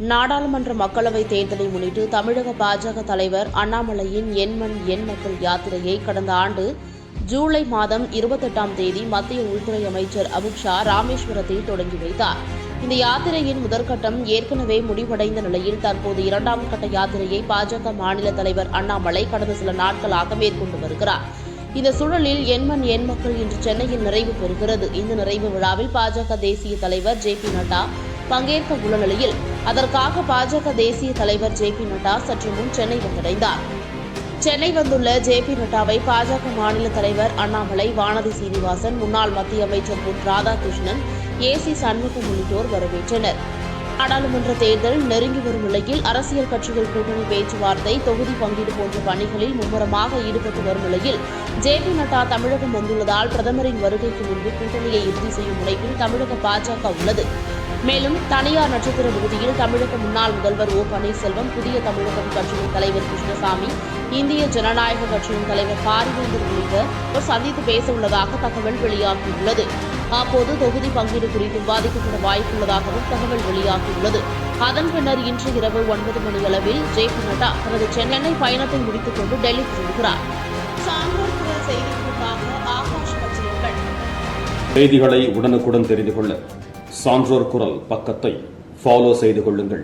நாடாளுமன்ற மக்களவைத் தேர்தலை முன்னிட்டு தமிழக பாஜக தலைவர் அண்ணாமலையின் எண் மண் எண் மக்கள் யாத்திரையை கடந்த ஆண்டு ஜூலை மாதம் 28ஆம் தேதி மத்திய உள்துறை அமைச்சர் அமித்ஷா ராமேஸ்வரத்தில் தொடங்கி வைத்தார். இந்த யாத்திரையின் முதற்கட்டம் ஏற்கனவே முடிவடைந்த நிலையில் தற்போது இரண்டாம் கட்ட யாத்திரையை பாஜக மாநில தலைவர் அண்ணாமலை கடந்த சில நாட்களாக மேற்கொண்டு வருகிறார். இந்த சூழலில் எண் மண் எண் மக்கள் இன்று சென்னையில் நிறைவு பெறுகிறது. இந்த நிறைவு விழாவில் பாஜக தேசிய தலைவர் ஜே.பி. நட்டா பங்கேற்க உள்ள நிலையில் அதற்காக பாஜக தேசிய தலைவர் ஜே.பி. நட்டா சற்று முன் சென்னை வந்தடைந்தார். சென்னை வந்துள்ள ஜே.பி. நட்டாவை பாஜக மாநில தலைவர் அண்ணாமலை, வானதி சீனிவாசன், முன்னாள் மத்திய அமைச்சர் பொன் ராதாகிருஷ்ணன், ஏ.சி. சண்முகம் உள்ளிட்டோர் வரவேற்றனர். நாடாளுமன்ற தேர்தல் நெருங்கி வரும் நிலையில் அரசியல் கட்சிகள் கூட்டணி பேச்சுவார்த்தை, தொகுதி பங்கீடு போன்ற பணிகளில் மும்முரமாக ஈடுபட்டு வரும் நிலையில் ஜே.பி. நட்டா தமிழகம் வந்துள்ளதால் பிரதமரின் வருகைக்கு முன்பு கூட்டணியை இறுதி செய்யும் முனைப்பில் தமிழக பாஜக உள்ளது. மேலும் தனியார் நட்சத்திர விடுதியில் தமிழக முன்னாள் முதல்வர் ஓ. பன்னீர்செல்வம், புதிய தமிழகம் கட்சியின் தலைவர் கிருஷ்ணசாமி, இந்திய ஜனநாயக கட்சியின் தலைவர் பாரிவேந்தர் உள்ளிட்டோர் சந்தித்து பேச உள்ளதாக தகவல் வெளியாகியுள்ளது. அப்போது தொகுதி பங்கீடு குறித்து விவாதிக்கப்பட வாய்ப்புள்ளதாகவும் தகவல் வெளியாகியுள்ளது. அதன் பின்னர் இன்று இரவு 9 மணியளவில் ஜே.பி. நட்டா தனது சென்னை பயணத்தை முடித்துக் கொண்டு டெல்லி திரும்புகிறார். சான்றோர் குரல் செய்திகளுக்காக ஆகாஷ் பச்சையர்கள். செய்திகளை உடனுக்குடன் தெரிந்து கொள்ள சான்றோர் குரல் பக்கத்தை ஃபாலோ செய்து கொள்ளுங்கள்.